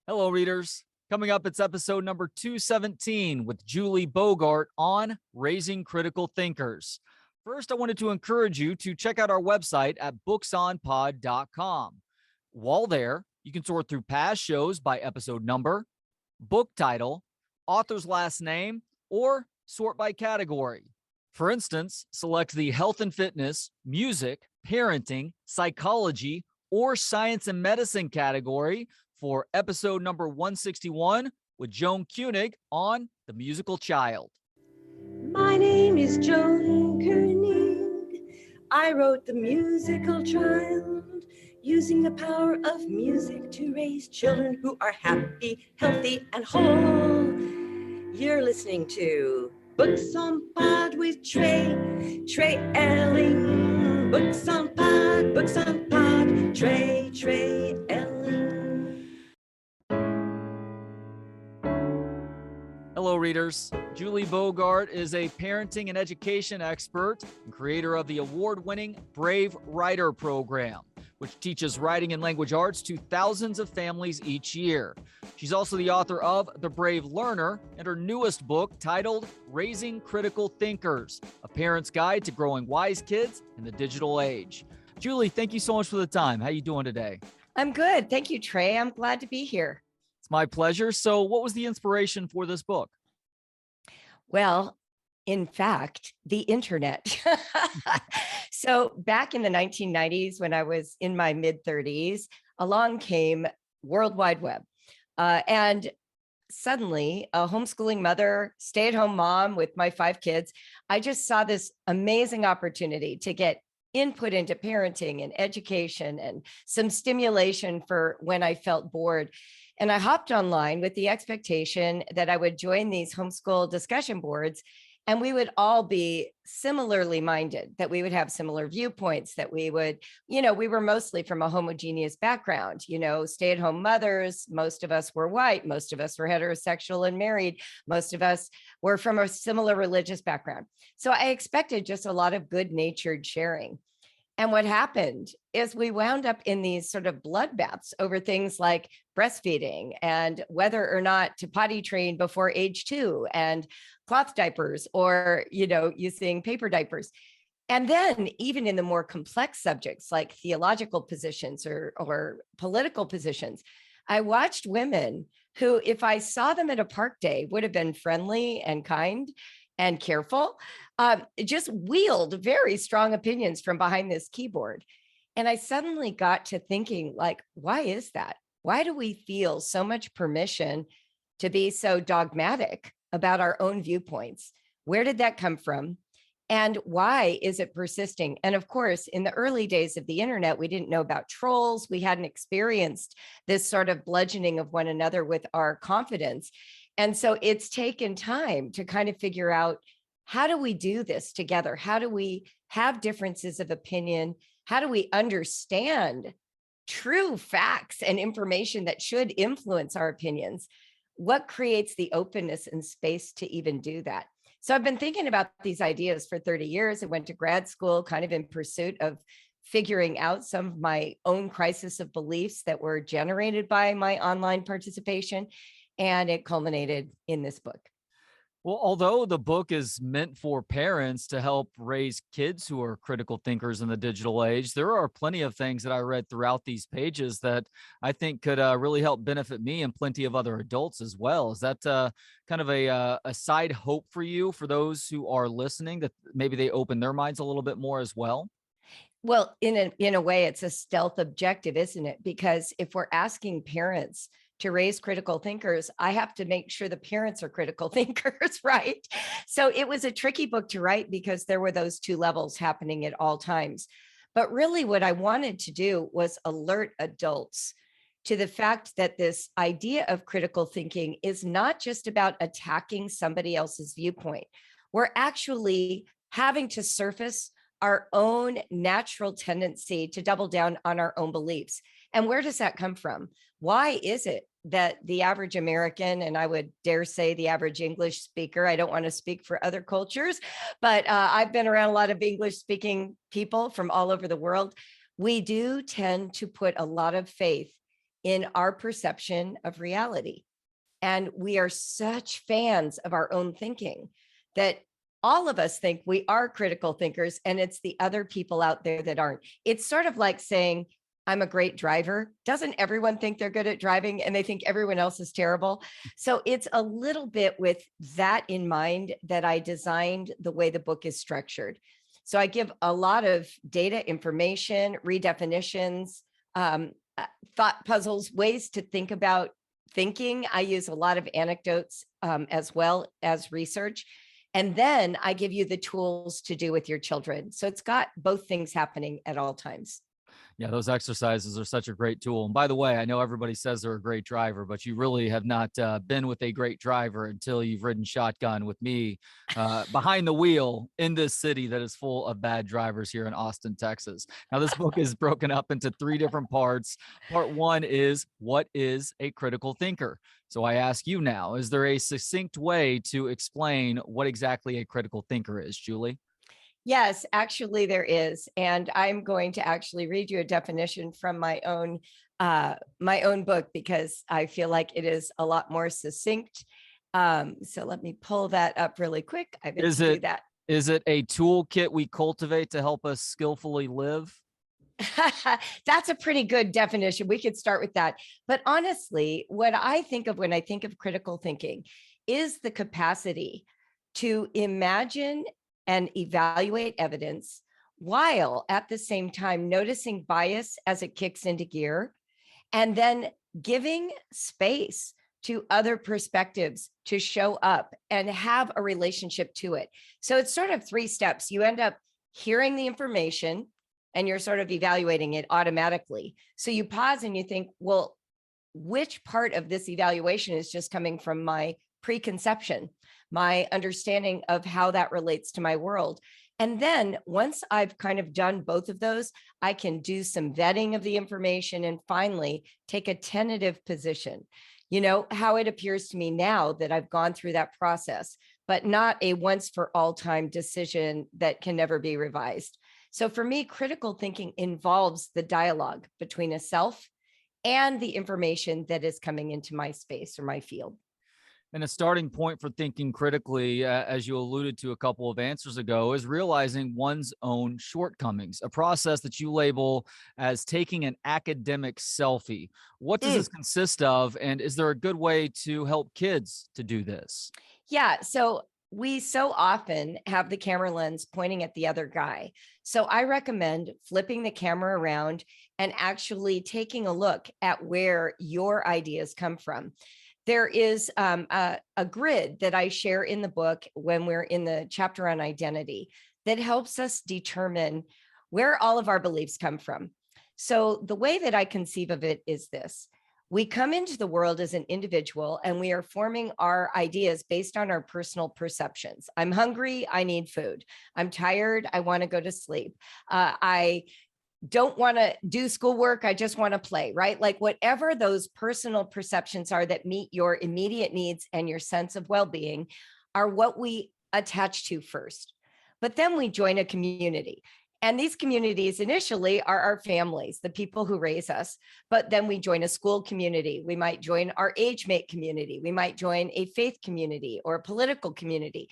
Hello, readers. Coming up, it's episode number 217 with Julie Bogart on Raising Critical Thinkers. First, I wanted to encourage you to check out our website at booksonpod.com. While there, you can sort through past shows by episode number, book title, author's last name, or sort by category. For instance, select the health and fitness, music, parenting, psychology, or science and medicine category for episode number 161 with Joan Koenig on The Musical Child. My name is Joan Koenig. I wrote The Musical Child, using the power of music to raise children who are happy, healthy, and whole. You're listening to Books on Pod with Trey Elling. Books on Pod, Trey Elling. Hello, readers. Julie Bogart is a parenting and education expert and creator of the award-winning Brave Writer program, which teaches writing and language arts to thousands of families each year. She's also the author of The Brave Learner and her newest book titled Raising Critical Thinkers, a parent's guide to growing wise kids in the digital age. Julie, thank you so much for the time. How are you doing today? I'm good. Thank you, Trey. I'm glad to be here. It's my pleasure. So what was the inspiration for this book? Well, in fact, the internet. So back in the 1990s, when I was in my mid-30s, along came World Wide Web. And suddenly, a homeschooling mother, stay-at-home mom with my 5 kids, I just saw this amazing opportunity to get input into parenting and education and some stimulation for when I felt bored. And I hopped online with the expectation that I would join these homeschool discussion boards and we would all be similarly minded, that we would have similar viewpoints, that we would, we were mostly from a homogeneous background, stay-at-home mothers. Most of us were white. Most of us were heterosexual and married. Most of us were from a similar religious background. So I expected just a lot of good-natured sharing. And what happened is we wound up in these sort of bloodbaths over things like breastfeeding and whether or not to potty train before age 2 and cloth diapers or, using paper diapers. And then even in the more complex subjects like theological positions or political positions, I watched women who, if I saw them at a park day, would have been friendly and kind and careful, just wield very strong opinions from behind this keyboard. And I suddenly got to thinking, why is that? Why do we feel so much permission to be so dogmatic about our own viewpoints? Where did that come from? And why is it persisting? And of course, in the early days of the internet, we didn't know about trolls. We hadn't experienced this sort of bludgeoning of one another with our confidence. And so it's taken time to kind of figure out, how do we do this together? How do we have differences of opinion? How do we understand true facts and information that should influence our opinions? What creates the openness and space to even do that? So I've been thinking about these ideas for 30 years. I went to grad school kind of in pursuit of figuring out some of my own crisis of beliefs that were generated by my online participation. And it culminated in this book. Well, although the book is meant for parents to help raise kids who are critical thinkers in the digital age, there are plenty of things that I read throughout these pages that I think could really help benefit me and plenty of other adults as well. Is that kind of a side hope for you, for those who are listening, that maybe they open their minds a little bit more as well? Well, in a way, it's a stealth objective, isn't it? Because if we're asking parents to raise critical thinkers, I have to make sure the parents are critical thinkers, right? So it was a tricky book to write because there were those 2 levels happening at all times. But really what I wanted to do was alert adults to the fact that this idea of critical thinking is not just about attacking somebody else's viewpoint. We're actually having to surface our own natural tendency to double down on our own beliefs. And where does that come from? Why is it that the average American, and I would dare say the average English speaker, I don't want to speak for other cultures, but I've been around a lot of English speaking people from all over the world. We do tend to put a lot of faith in our perception of reality. And we are such fans of our own thinking that all of us think we are critical thinkers, and it's the other people out there that aren't. It's sort of like saying, I'm a great driver. Doesn't everyone think they're good at driving and they think everyone else is terrible? So it's a little bit with that in mind that I designed the way the book is structured. So I give a lot of data, information, redefinitions, thought puzzles, ways to think about thinking. I use a lot of anecdotes as well as research. And then I give you the tools to do with your children. So it's got both things happening at all times. Yeah, those exercises are such a great tool. And by the way, I know everybody says they're a great driver, but you really have not been with a great driver until you've ridden shotgun with me behind the wheel in this city that is full of bad drivers here in Austin, Texas. Now, this book is broken up into 3 different parts. Part 1 is, what is a critical thinker? So I ask you now, is there a succinct way to explain what exactly a critical thinker is, Julie? Yes, actually there is. And I'm going to actually read you a definition from my own book, because I feel like it is a lot more succinct. So let me pull that up really quick. I meant to do that. Is it a toolkit we cultivate to help us skillfully live? That's a pretty good definition. We could start with that. But honestly, what I think of when I think of critical thinking is the capacity to imagine and evaluate evidence while at the same time noticing bias as it kicks into gear, and then giving space to other perspectives to show up and have a relationship to it. So it's sort of 3 steps. You end up hearing the information and you're sort of evaluating it automatically. So you pause and you think, well, which part of this evaluation is just coming from my preconception, my understanding of how that relates to my world? And then once I've kind of done both of those, I can do some vetting of the information and finally take a tentative position. You know, how it appears to me now that I've gone through that process, but not a once for all time decision that can never be revised. So for me, critical thinking involves the dialogue between a self and the information that is coming into my space or my field. And a starting point for thinking critically, as you alluded to a couple of answers ago, is realizing one's own shortcomings, a process that you label as taking an academic selfie. What does this consist of? And is there a good way to help kids to do this? Yeah. So we so often have the camera lens pointing at the other guy. So I recommend flipping the camera around and actually taking a look at where your ideas come from. There is a grid that I share in the book when we're in the chapter on identity that helps us determine where all of our beliefs come from. So the way that I conceive of it is this: we come into the world as an individual and we are forming our ideas based on our personal perceptions. I'm hungry, I need food. I'm tired, I want to go to sleep. I don't want to do schoolwork, I just want to play, right? Like whatever those personal perceptions are that meet your immediate needs and your sense of well-being are what we attach to first. But then we join a community. And these communities initially are our families, the people who raise us. But then we join a school community. We might join our age mate community. We might join a faith community or a political community.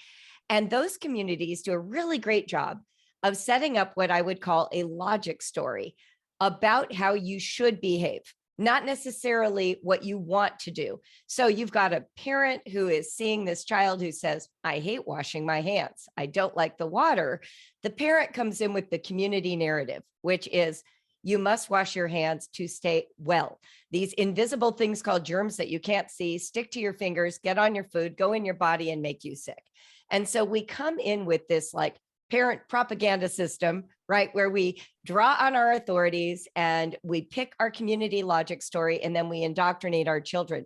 And those communities do a really great job of setting up what I would call a logic story about how you should behave, not necessarily what you want to do. So you've got a parent who is seeing this child who says, I hate washing my hands, I don't like the water. The parent comes in with the community narrative, which is, you must wash your hands to stay well. These invisible things called germs that you can't see stick to your fingers, get on your food, go in your body and make you sick. And so we come in with this like parent propaganda system, right? Where we draw on our authorities and we pick our community logic story and then we indoctrinate our children.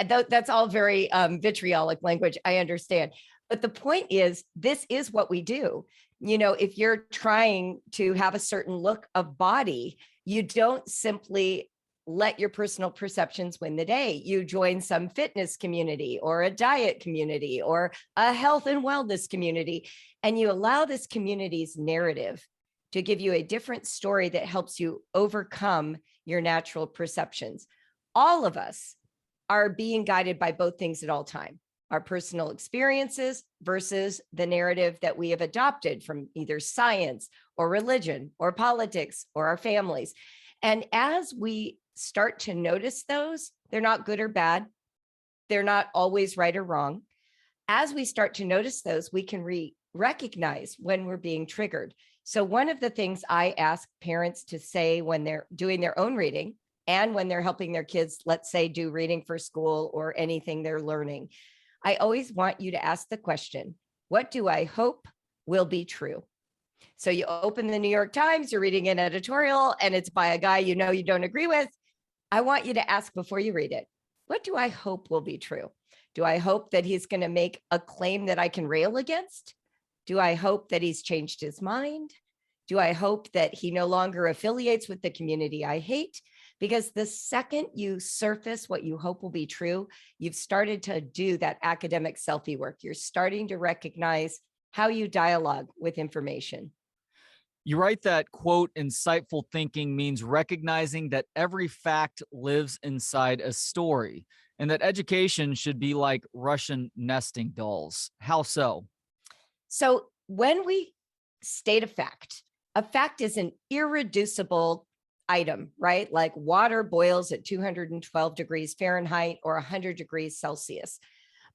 That's all very vitriolic language, I understand. But the point is, this is what we do. You know, if you're trying to have a certain look of body, you don't simply let your personal perceptions win the day. You join some fitness community or a diet community or a health and wellness community, and you allow this community's narrative to give you a different story that helps you overcome your natural perceptions. All of us are being guided by both things at all time, our personal experiences versus the narrative that we have adopted from either science or religion or politics or our families. And as we start to notice those, they're not good or bad. They're not always right or wrong. As we start to notice those, we can recognize when we're being triggered. So one of the things I ask parents to say when they're doing their own reading and when they're helping their kids, let's say, do reading for school or anything they're learning, I always want you to ask the question, what do I hope will be true? So you open the New York Times, you're reading an editorial, and it's by a guy you know you don't agree with. I want you to ask before you read it, what do I hope will be true? Do I hope that he's going to make a claim that I can rail against? Do I hope that he's changed his mind? Do I hope that he no longer affiliates with the community I hate? Because the second you surface what you hope will be true, you've started to do that academic selfie work. You're starting to recognize how you dialogue with information. You write that, quote, insightful thinking means recognizing that every fact lives inside a story and that education should be like Russian nesting dolls. How so? So when we state a fact is an irreducible item, right? Like water boils at 212 degrees Fahrenheit or 100 degrees Celsius.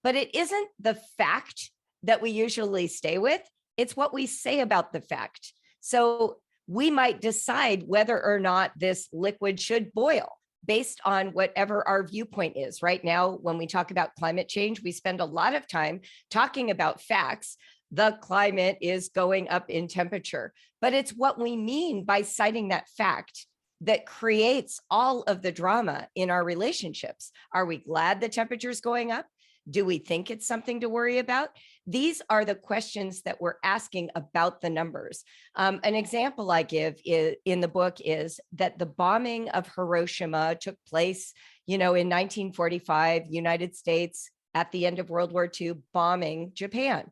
But it isn't the fact that we usually stay with. It's what we say about the fact. So we might decide whether or not this liquid should boil based on whatever our viewpoint is. Right now, when we talk about climate change, we spend a lot of time talking about facts. The climate is going up in temperature, but it's what we mean by citing that fact that creates all of the drama in our relationships. Are we glad the temperature is going up? Do we think it's something to worry about? These are the questions that we're asking about the numbers. An example I give in the book is that the bombing of Hiroshima took place, in 1945, United States at the end of World War II bombing Japan.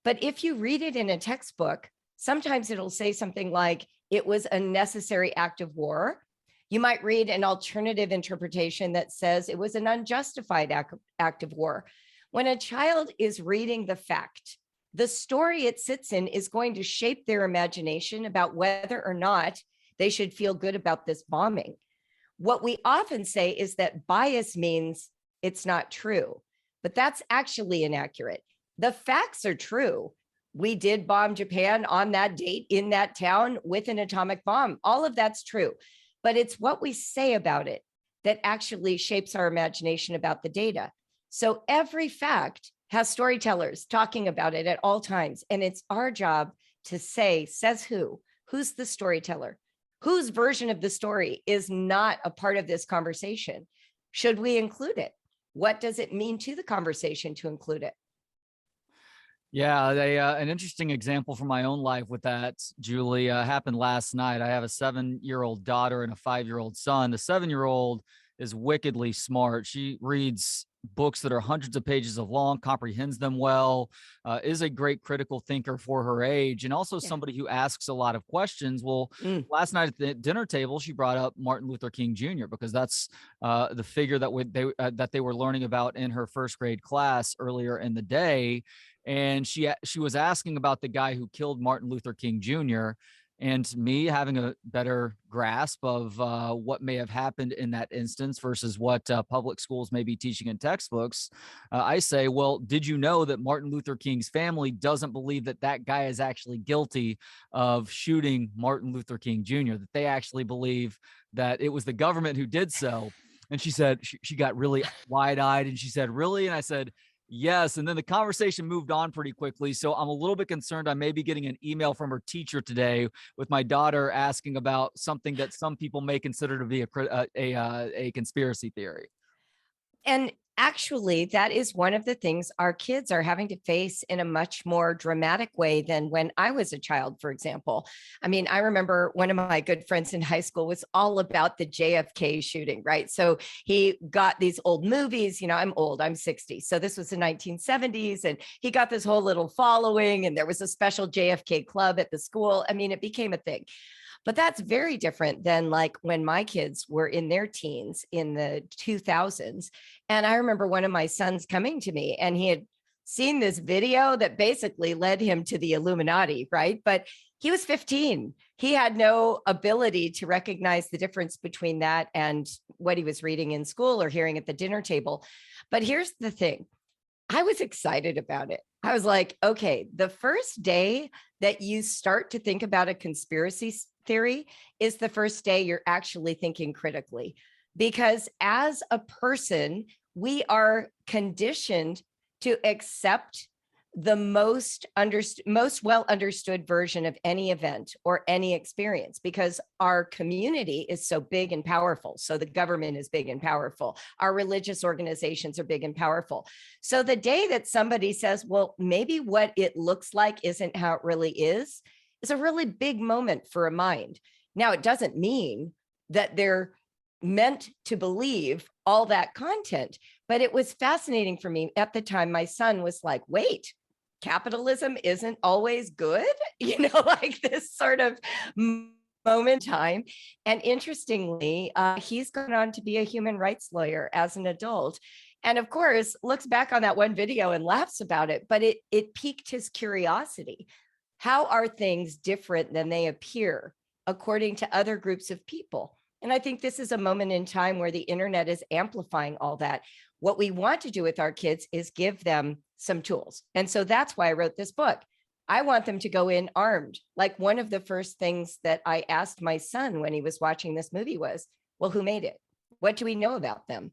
But if you read it in a textbook, sometimes it'll say something like, it was a necessary act of war. You might read an alternative interpretation that says it was an unjustified act of war. When a child is reading the fact, the story it sits in is going to shape their imagination about whether or not they should feel good about this bombing. What we often say is that bias means it's not true, but that's actually inaccurate. The facts are true. We did bomb Japan on that date in that town with an atomic bomb. All of that's true. But it's what we say about it that actually shapes our imagination about the data. So every fact has storytellers talking about it at all times. And it's our job to say, says who? Who's the storyteller? Whose version of the story is not a part of this conversation? Should we include it? What does it mean to the conversation to include it? Yeah, an interesting example from my own life with that, Julie, happened last night. I have a 7-year-old daughter and a 5-year-old son. The 7-year-old is wickedly smart. She reads books that are hundreds of pages long, comprehends them well, is a great critical thinker for her age, and also somebody who asks a lot of questions. Well, last night at the dinner table, she brought up Martin Luther King Jr. because that's the figure that they were learning about in her first grade class earlier in the day. And she was asking about the guy who killed Martin Luther King Jr. And me having a better grasp of what may have happened in that instance versus what public schools may be teaching in textbooks, I say, well, did you know that Martin Luther King's family doesn't believe that that guy is actually guilty of shooting Martin Luther King Jr., that they actually believe that it was the government who did so? And she said, she got really wide-eyed and she said, really? And I said, yes. And then the conversation moved on pretty quickly. So I'm a little bit concerned I may be getting an email from her teacher today with my daughter asking about something that some people may consider to be a conspiracy theory. And actually, that is one of the things our kids are having to face in a much more dramatic way than when I was a child, for example. I mean, I remember one of my good friends in high school was all about the JFK shooting, right? So he got these old movies, I'm old, I'm 60. So this was the 1970s, and he got this whole little following, and there was a special JFK club at the school. I mean, it became a thing. But that's very different than like when my kids were in their teens in the 2000s. And I remember one of my sons coming to me and he had seen this video that basically led him to the Illuminati, right? But he was 15. He had no ability to recognize the difference between that and what he was reading in school or hearing at the dinner table. But here's the thing. I was excited about it. I was like, okay, the first day that you start to think about a conspiracy theory is the first day you're actually thinking critically. Because as a person, we are conditioned to accept the most well understood version of any event or any experience, because our community is so big and powerful. So the government is big and powerful. Our religious organizations are big and powerful. So the day that somebody says, well, maybe what it looks like isn't how it really is a really big moment for a mind. Now, it doesn't mean that they're meant to believe all that content, but it was fascinating for me at the time. My son was like, wait, capitalism isn't always good, like this sort of moment in time. And interestingly, he's gone on to be a human rights lawyer as an adult. And of course, looks back on that one video and laughs about it, but it piqued his curiosity. How are things different than they appear according to other groups of people? And I think this is a moment in time where the internet is amplifying all that. What we want to do with our kids is give them some tools. And so that's why I wrote this book. I want them to go in armed. Like one of the first things that I asked my son when he was watching this movie was, well, who made it? What do we know about them?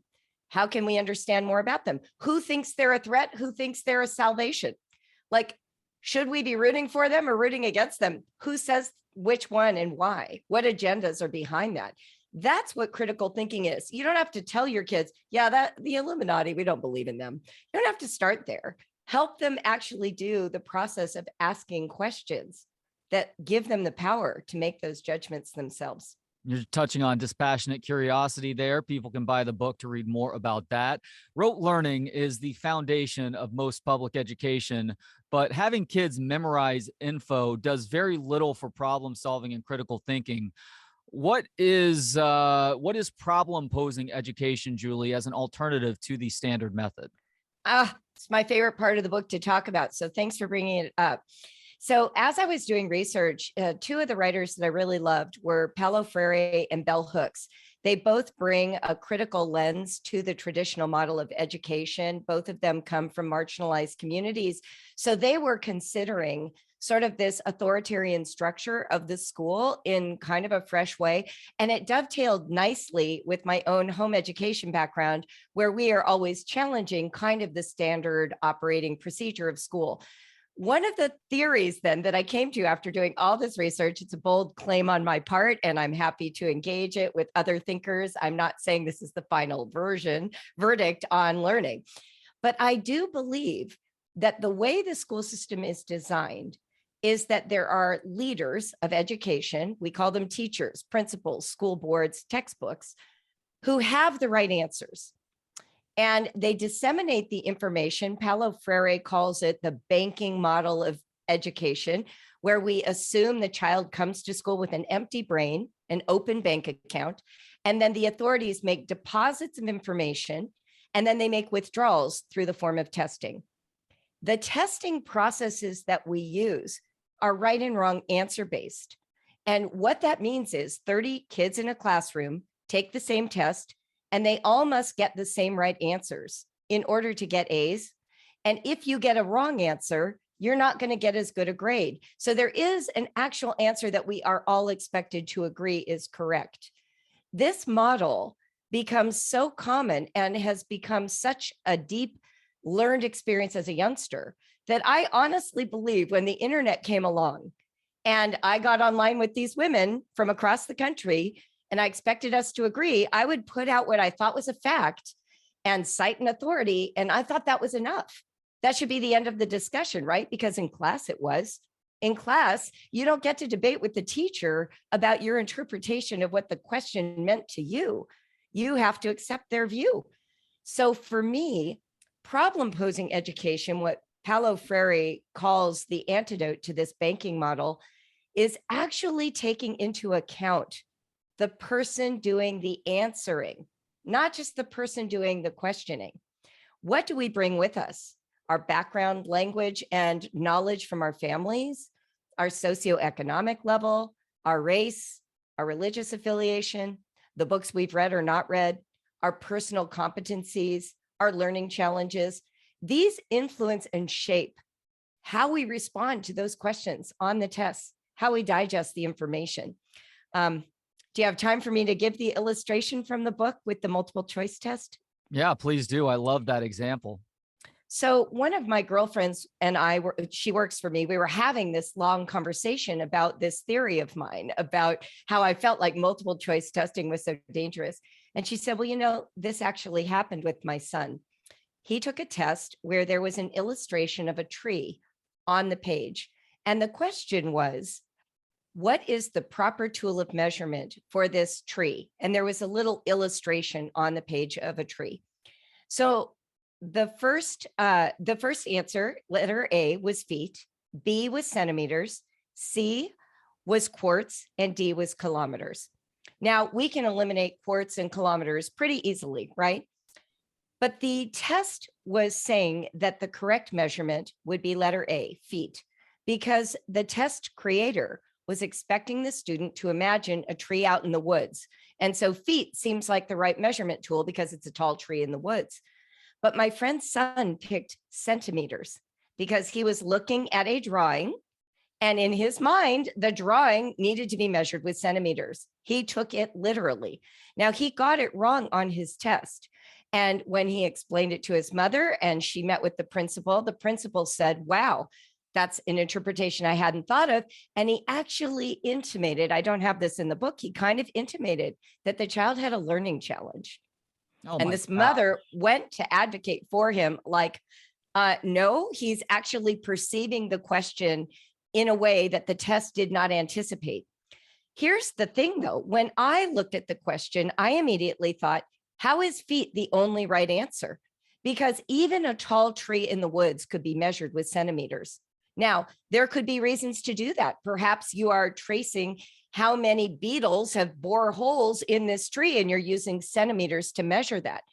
How can we understand more about them? Who thinks they're a threat? Who thinks they're a salvation? Like, should we be rooting for them or rooting against them? Who says which one and why? What agendas are behind that? That's what critical thinking is. You don't have to tell your kids, yeah, that the Illuminati, we don't believe in them. You don't have to start there. Help them actually do the process of asking questions that give them the power to make those judgments themselves. You're touching on dispassionate curiosity there. People can buy the book to read more about that. Rote learning is the foundation of most public education, but having kids memorize info does very little for problem solving and critical thinking. What is problem posing education, Julie, as an alternative to the standard method? It's my favorite part of the book to talk about. So thanks for bringing it up. So as I was doing research, two of the writers that I really loved were Paulo Freire and Bell Hooks. They both bring a critical lens to the traditional model of education. Both of them come from marginalized communities. So they were considering sort of this authoritarian structure of the school in kind of a fresh way. And it dovetailed nicely with my own home education background, where we are always challenging kind of the standard operating procedure of school. One of the theories then that I came to after doing all this research, it's a bold claim on my part, and I'm happy to engage it with other thinkers. I'm not saying this is the final verdict on learning, but I do believe that the way the school system is designed is that there are leaders of education, we call them teachers, principals, school boards, textbooks, who have the right answers. And they disseminate the information. Paulo Freire calls it the banking model of education, where we assume the child comes to school with an empty brain, an open bank account, and then the authorities make deposits of information, and then they make withdrawals through the form of testing. The testing processes that we use are right and wrong answer based. And what that means is 30 kids in a classroom take the same test, and they all must get the same right answers in order to get A's. And if you get a wrong answer, you're not going to get as good a grade. So there is an actual answer that we are all expected to agree is correct. This model becomes so common and has become such a deep learned experience as a youngster that I honestly believe when the internet came along and I got online with these women from across the country, and I expected us to agree, I would put out what I thought was a fact and cite an authority. And I thought that was enough. That should be the end of the discussion, right? Because in class it was. In class, you don't get to debate with the teacher about your interpretation of what the question meant to you. You have to accept their view. So for me, problem posing education, what Paulo Freire calls the antidote to this banking model, is actually taking into account the person doing the answering, not just the person doing the questioning. What do we bring with us? Our background, language, and knowledge from our families, our socioeconomic level, our race, our religious affiliation, the books we've read or not read, our personal competencies, our learning challenges. These influence and shape how we respond to those questions on the tests, how we digest the information. Do you have time for me to give the illustration from the book with the multiple choice test? Yeah, please do. I love that example. So one of my girlfriends and I she works for me. We were having this long conversation about this theory of mine about how I felt like multiple choice testing was so dangerous. And she said, well, this actually happened with my son. He took a test where there was an illustration of a tree on the page. And the question was, what is the proper tool of measurement for this tree? And there was a little illustration on the page of a tree. So the first answer, letter A, was feet, B was centimeters, C was quarts, and D was kilometers. Now we can eliminate quarts and kilometers pretty easily, right? But the test was saying that the correct measurement would be letter A, feet, because the test creator was expecting the student to imagine a tree out in the woods. And so feet seems like the right measurement tool because it's a tall tree in the woods. But my friend's son picked centimeters because he was looking at a drawing, and in his mind, the drawing needed to be measured with centimeters. He took it literally. Now, he got it wrong on his test. And when he explained it to his mother and she met with the principal said, wow, that's an interpretation I hadn't thought of. And he actually intimated, I don't have this in the book, he kind of intimated that the child had a learning challenge. Oh, and this mother went to advocate for him like, no, he's actually perceiving the question in a way that the test did not anticipate. Here's the thing though, when I looked at the question, I immediately thought, how is feet the only right answer? Because even a tall tree in the woods could be measured with centimeters. Now, there could be reasons to do that. Perhaps you are tracing how many beetles have bored holes in this tree and you're using centimeters to measure that.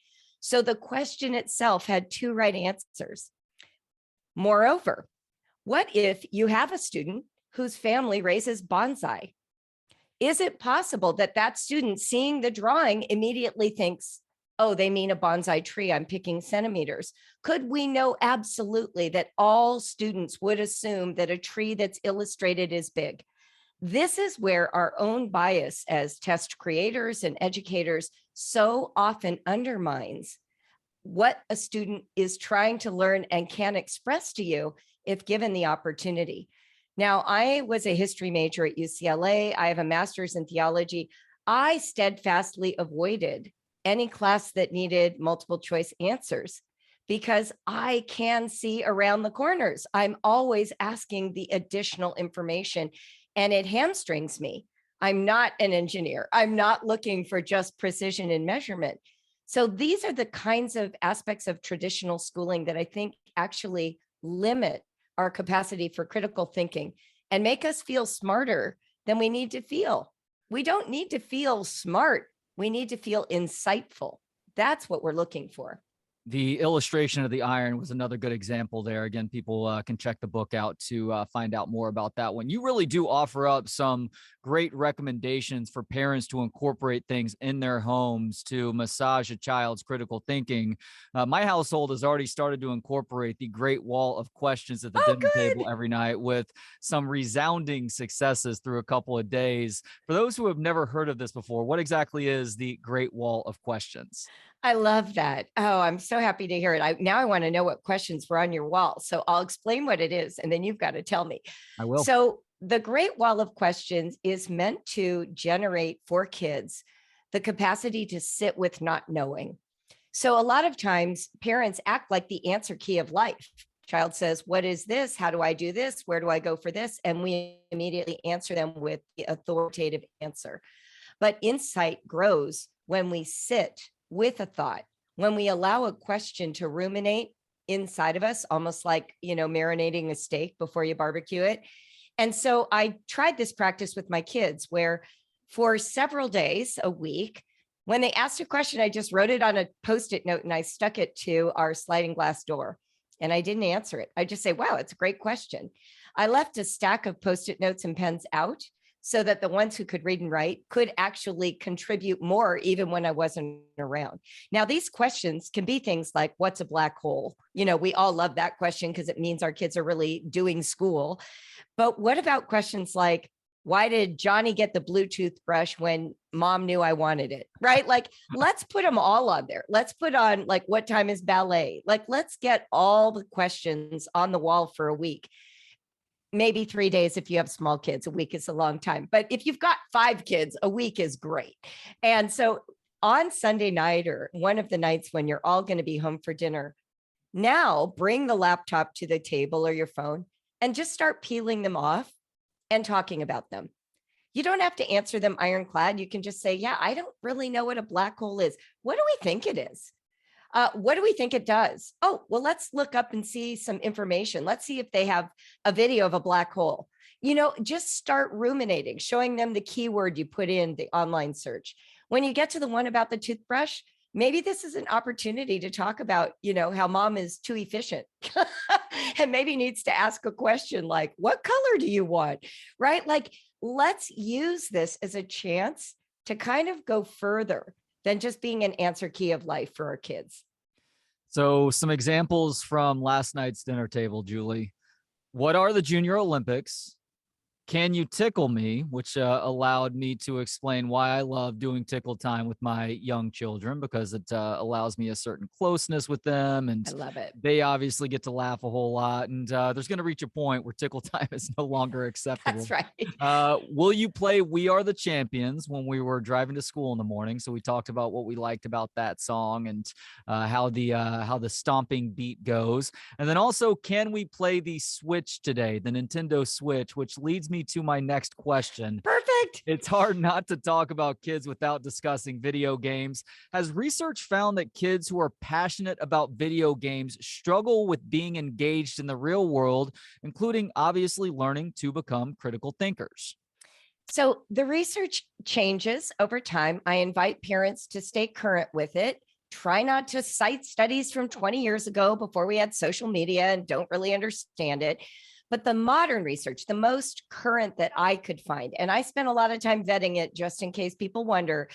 So the question itself had two right answers. Moreover, what if you have a student whose family raises bonsai? Is it possible that that student seeing the drawing immediately thinks, oh, they mean a bonsai tree, I'm picking centimeters? Could we know absolutely that all students would assume that a tree that's illustrated is big? This is where our own bias as test creators and educators so often undermines what a student is trying to learn and can express to you if given the opportunity. Now, I was a history major at UCLA. I have a master's in theology. I steadfastly avoided any class that needed multiple choice answers because I can see around the corners. I'm always asking the additional information and it hamstrings me. I'm not an engineer. I'm not looking for just precision in measurement. So these are the kinds of aspects of traditional schooling that I think actually limit our capacity for critical thinking and make us feel smarter than we need to feel. We don't need to feel smart. We need to feel insightful. That's what we're looking for. The illustration of the iron was another good example there. Again, people can check the book out to find out more about that one. You really do offer up some great recommendations for parents to incorporate things in their homes to massage a child's critical thinking. My household has already started to incorporate the Great Wall of Questions at the dinner table every night with some resounding successes through a couple of days. For those who have never heard of this before, what exactly is the Great Wall of Questions? I love that. Oh, I'm so happy to hear it. Now I want to know what questions were on your wall. So I'll explain what it is, and then you've got to tell me. I will. So the Great Wall of Questions is meant to generate for kids the capacity to sit with not knowing. So a lot of times parents act like the answer key of life. Child says, what is this? How do I do this? Where do I go for this? And we immediately answer them with the authoritative answer. But insight grows when we sit with a thought, when we allow a question to ruminate inside of us, almost like, marinating a steak before you barbecue it. And so I tried this practice with my kids where for several days a week, when they asked a question, I just wrote it on a Post-it note and I stuck it to our sliding glass door. And I didn't answer it. I just say, wow, it's a great question. I left a stack of Post-it notes and pens out so that the ones who could read and write could actually contribute more even when I wasn't around. Now, these questions can be things like, what's a black hole? You know, we all love that question because it means our kids are really doing school. But what about questions like, why did Johnny get the Bluetooth brush when mom knew I wanted it? Right? Like, let's put them all on there. Let's put on like, what time is ballet? Like, let's get all the questions on the wall for a week. Maybe 3 days if you have small kids. A week is a long time. But if you've got 5 kids, a week is great. And so on Sunday night or one of the nights when you're all going to be home for dinner, now bring the laptop to the table or your phone and just start peeling them off and talking about them. You don't have to answer them ironclad. You can just say, yeah, I don't really know what a black hole is. What do we think it is? What do we think it does? Oh, well, let's look up and see some information. Let's see if they have a video of a black hole. You know, just start ruminating, showing them the keyword you put in the online search. When you get to the one about the toothbrush, maybe this is an opportunity to talk about, you know, how mom is too efficient and maybe needs to ask a question like, what color do you want? Right? Like, let's use this as a chance to kind of go further than just being an answer key of life for our kids. So some examples from last night's dinner table, Julie. What are the Junior Olympics? Can you tickle me? Which allowed me to explain why I love doing tickle time with my young children, because it allows me a certain closeness with them. And I love it. they obviously get to laugh a whole lot. And there's going to reach a point where tickle time is no longer acceptable. That's right. Will you play We Are the Champions when we were driving to school in the morning? So we talked about what we liked about that song and how the stomping beat goes. And then also, can we play the Switch today, the Nintendo Switch, which leads me to my next question. Perfect. It's hard not to talk about kids without discussing video games. Has research found that kids who are passionate about video games struggle with being engaged in the real world, including obviously learning to become critical thinkers? So the research changes over time. I invite parents to stay current with it. Try not to cite studies from 20 years ago before we had social media and don't really understand it. But the modern research, the most current that I could find, and I spent a lot of time vetting it just in case people wonder,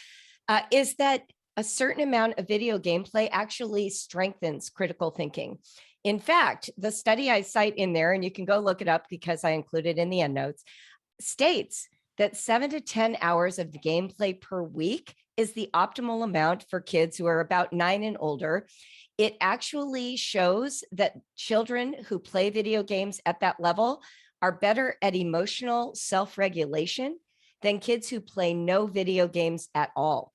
is that a certain amount of video gameplay actually strengthens critical thinking. In fact, the study I cite in there, and you can go look it up because I include it in the endnotes, states that 7 to 10 hours of gameplay per week is the optimal amount for kids who are about 9 and older. It actually shows that children who play video games at that level are better at emotional self-regulation than kids who play no video games at all.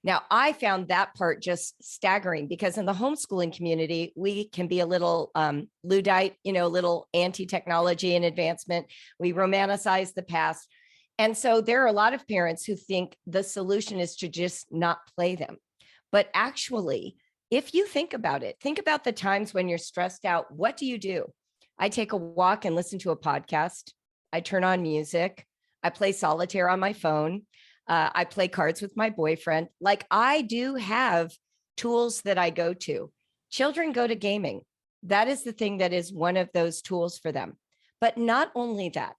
Now, I found that part just staggering because in the homeschooling community, we can be a little Luddite, you know, a little anti-technology and advancement. We romanticize the past. And so there are a lot of parents who think the solution is to just not play them. But actually, if you think about it, think about the times when you're stressed out. What do? I take a walk and listen to a podcast. I turn on music. I play solitaire on my phone. I play cards with my boyfriend. Like, I do have tools that I go to. Children go to gaming. That is the thing that is one of those tools for them. But not only that,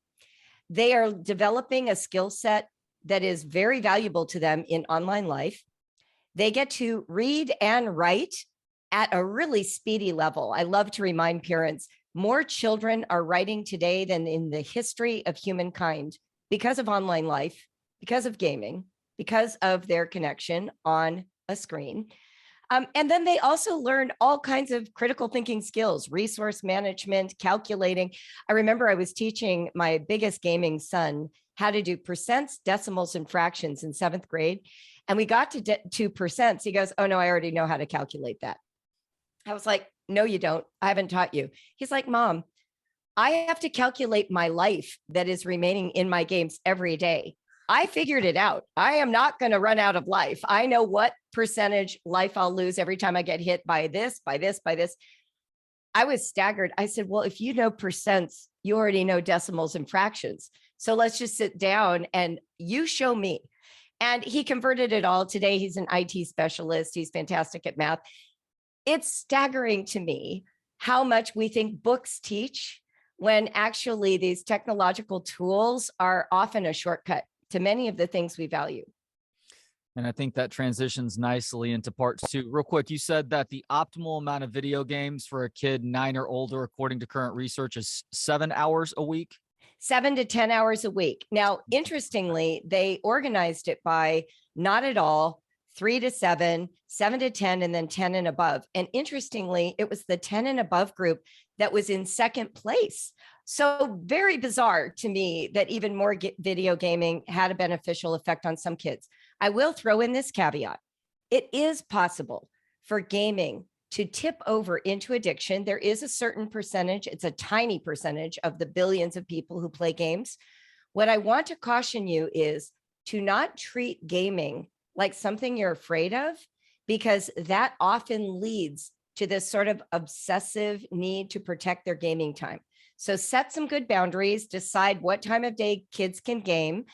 they are developing a skill set that is very valuable to them in online life. They get to read and write at a really speedy level. I love to remind parents, more children are writing today than in the history of humankind because of online life, because of gaming, because of their connection on a screen. And then they also learn all kinds of critical thinking skills, resource management, calculating. I remember I was teaching my biggest gaming son how to do percents, decimals, and fractions in 7th grade. And we got to percents. He goes, oh no, I already know how to calculate that. I was like, no, you don't. I haven't taught you. He's like, Mom, I have to calculate my life that is remaining in my games every day. I figured it out. I am not going to run out of life. I know what percentage life I'll lose every time I get hit by this, by this, by this. I was staggered. I said, well, if you know percents, you already know decimals and fractions. So let's just sit down and you show me. And he converted it all. Today, he's an IT specialist. He's fantastic at math. It's staggering to me how much we think books teach when actually these technological tools are often a shortcut to many of the things we value. And I think that transitions nicely into part two. Real quick, you said that the optimal amount of video games for a kid 9 or older, according to current research, is 7 hours a week. 7 to 10 hours a week. Now, interestingly, they organized it by not at all, 3 to 7, 7 to 10, and then 10 and above. And interestingly, it was the 10 and above group that was in second place. So very bizarre to me that even more video gaming had a beneficial effect on some kids. I will throw in this caveat. It is possible for gaming to tip over into addiction. There is a certain percentage, it's a tiny percentage of the billions of people who play games. What I want to caution you is to not treat gaming like something you're afraid of, because that often leads to this sort of obsessive need to protect their gaming time. So set some good boundaries, decide what time of day kids can game,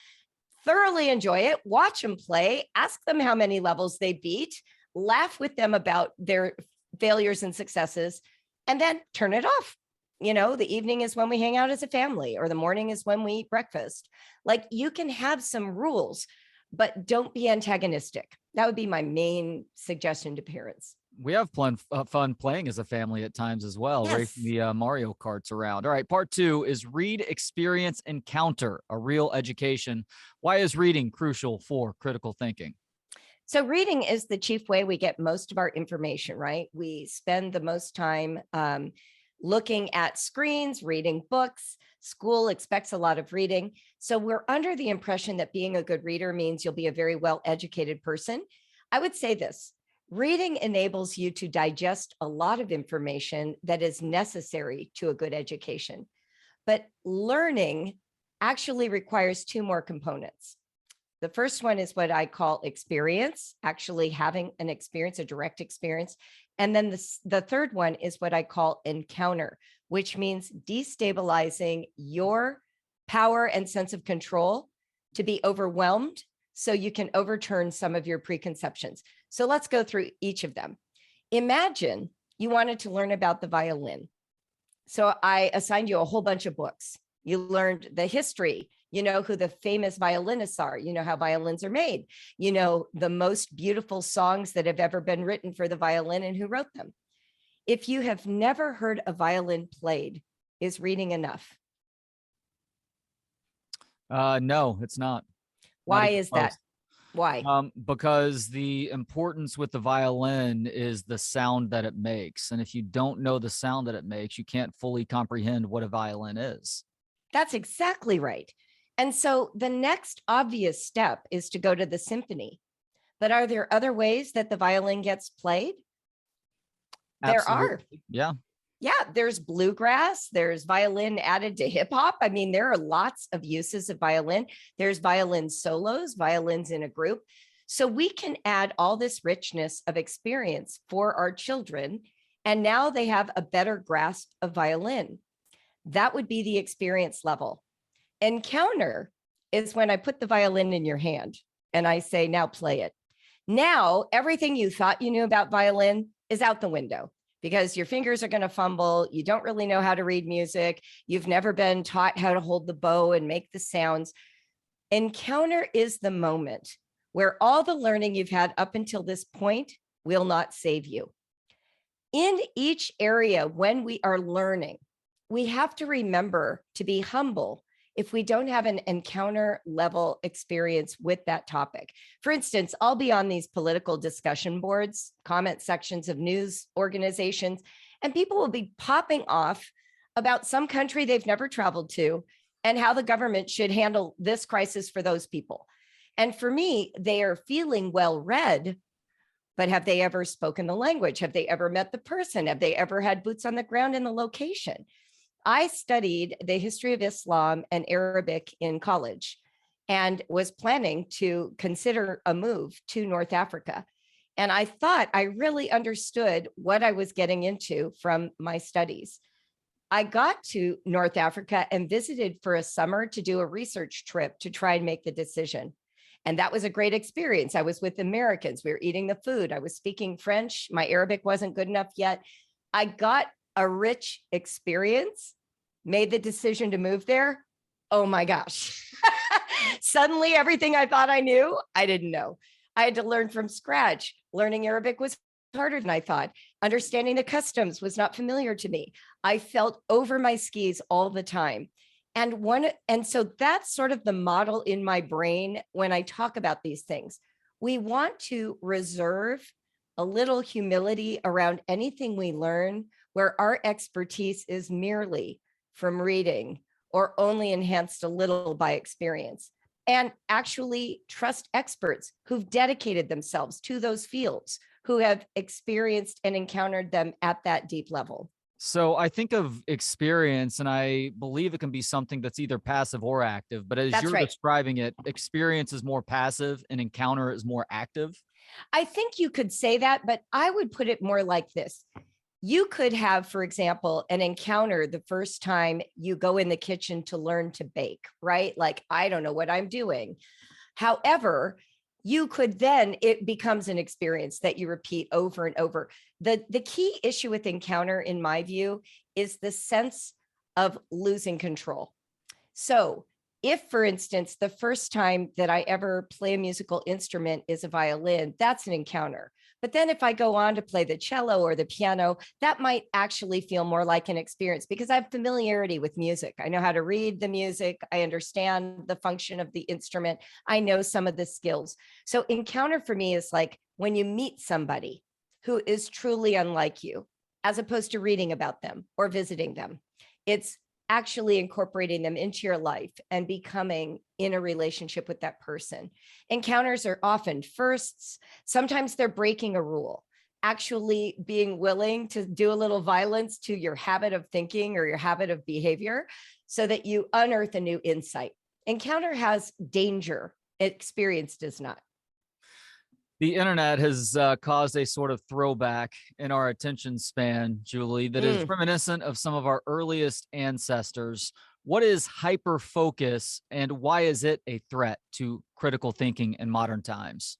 thoroughly enjoy it, watch them play, ask them how many levels they beat, laugh with them about their failures and successes, and then turn it off. You know, the evening is when we hang out as a family, or the morning is when we eat breakfast. Like, you can have some rules, but don't be antagonistic. That would be my main suggestion to parents. We have fun playing as a family at times as well, Yes. racing the Mario Karts around. All right, part two is read, experience, encounter, a real education. Why is reading crucial for critical thinking? So reading is the chief way we get most of our information, right? We spend the most time looking at screens, reading books. School expects a lot of reading. So we're under the impression that being a good reader means you'll be a very well-educated person. I would say this: reading enables you to digest a lot of information that is necessary to a good education. But learning actually requires two more components. The first one is what I call experience, actually having an experience, a direct experience. And then the third one is what I call encounter, which means destabilizing your power and sense of control to be overwhelmed so you can overturn some of your preconceptions. So let's go through each of them. Imagine you wanted to learn about the violin. So I assigned you a whole bunch of books. You learned the history, you know who the famous violinists are, you know how violins are made, you know the most beautiful songs that have ever been written for the violin and who wrote them. If you have never heard a violin played, is reading enough? No, it's not. Why is that? Why? Because the importance with the violin is the sound that it makes. And if you don't know the sound that it makes, you can't fully comprehend what a violin is. That's exactly right. And so the next obvious step is to go to the symphony. But are there other ways that the violin gets played? There are. Yeah. Yeah, there's bluegrass, there's violin added to hip hop. I mean, there are lots of uses of violin. There's violin solos, violins in a group. So we can add all this richness of experience for our children. And now they have a better grasp of violin. That would be the experience level. Encounter is when I put the violin in your hand and I say, now play it. Now, everything you thought you knew about violin is out the window, because your fingers are going to fumble. You don't really know how to read music. You've never been taught how to hold the bow and make the sounds. Encounter is the moment where all the learning you've had up until this point will not save you. In each area, when we are learning, we have to remember to be humble if we don't have an encounter level experience with that topic. For instance, I'll be on these political discussion boards, comment sections of news organizations, and people will be popping off about some country they've never traveled to and how the government should handle this crisis for those people. And for me, they are feeling well read, but have they ever spoken the language? Have they ever met the person? Have they ever had boots on the ground in the location? I studied the history of Islam and Arabic in college and was planning to consider a move to North Africa. And I thought I really understood what I was getting into from my studies. I got to North Africa and visited for a summer to do a research trip to try and make the decision. And that was a great experience. I was with Americans. We were eating the food. I was speaking French. My Arabic wasn't good enough yet. I got a rich experience, made the decision to move there. Oh my gosh. Suddenly, everything I thought I knew, I didn't know. I had to learn from scratch. Learning Arabic was harder than I thought. Understanding the customs was not familiar to me. I felt over my skis all the time. And so that's sort of the model in my brain when I talk about these things. We want to reserve a little humility around anything we learn where our expertise is merely from reading or only enhanced a little by experience, and actually trust experts who've dedicated themselves to those fields, who have experienced and encountered them at that deep level. So I think of experience, and I believe it can be something that's either passive or active. But as That's you're right. describing it, experience is more passive and encounter is more active. I think you could say that, but I would put it more like this. You could have, for example, an encounter the first time you go in the kitchen to learn to bake, right? Like, I don't know what I'm doing. However, you could then, it becomes an experience that you repeat over and over. The key issue with encounter, in my view, is the sense of losing control. So if, for instance, the first time that I ever play a musical instrument is a violin, that's an encounter. But then if I go on to play the cello or the piano, that might actually feel more like an experience because I have familiarity with music. I know how to read the music. I understand the function of the instrument. I know some of the skills. So encounter for me is like when you meet somebody who is truly unlike you, as opposed to reading about them or visiting them. It's actually incorporating them into your life and becoming in a relationship with that person. Encounters are often firsts. Sometimes they're breaking a rule, actually being willing to do a little violence to your habit of thinking or your habit of behavior so that you unearth a new insight. Encounter has danger. Experience does not. The internet has caused a sort of throwback in our attention span, Julie, that is reminiscent of some of our earliest ancestors. What is hyperfocus and why is it a threat to critical thinking in modern times?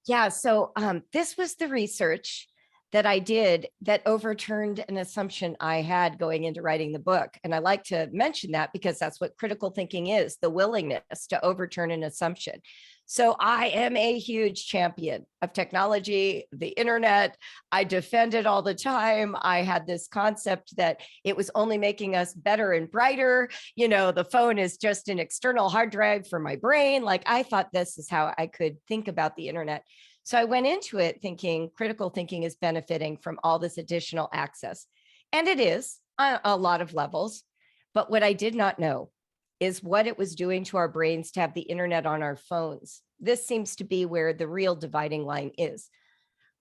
Yeah, so this was the research that I did that overturned an assumption I had going into writing the book. And I like to mention that because that's what critical thinking is, the willingness to overturn an assumption. So I am a huge champion of technology, the internet. I defend it all the time. I had this concept that it was only making us better and brighter. You know, the phone is just an external hard drive for my brain. Like I thought this is how I could think about the internet. So I went into it thinking critical thinking is benefiting from all this additional access. And it is on a lot of levels. But what I did not know is what it was doing to our brains to have the internet on our phones. This seems to be where the real dividing line is.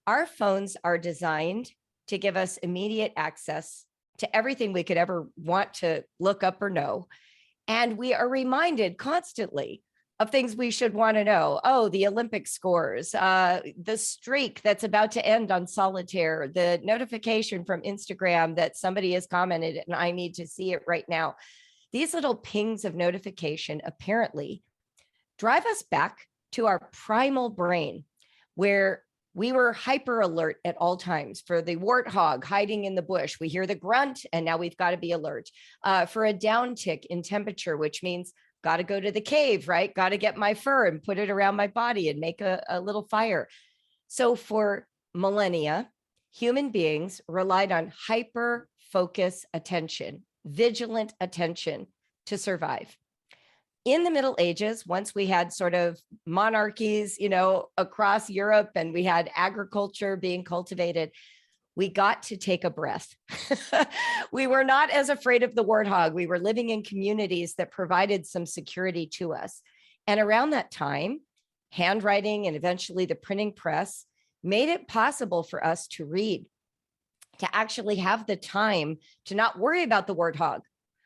Our phones are designed to give us immediate access to everything we could ever want to look up or know. And we are reminded constantly of things we should want to know. Oh, the Olympic scores, the streak that's about to end on solitaire, the notification from Instagram that somebody has commented and I need to see it right now. These little pings of notification apparently drive us back to our primal brain, where we were hyper alert at all times. For the warthog hiding in the bush, we hear the grunt, and now we've got to be alert. For a downtick in temperature, which means got to go to the cave, right? Got to get my fur and put it around my body and make a little fire. So for millennia, human beings relied on hyper focus attention, vigilant attention to survive. In the Middle Ages, once we had sort of monarchies, you know, across Europe and we had agriculture being cultivated, we got to take a breath. We were not as afraid of the warthog. We were living in communities that provided some security to us. And around that time, handwriting and eventually the printing press made it possible for us to read, to actually have the time to not worry about the warthog.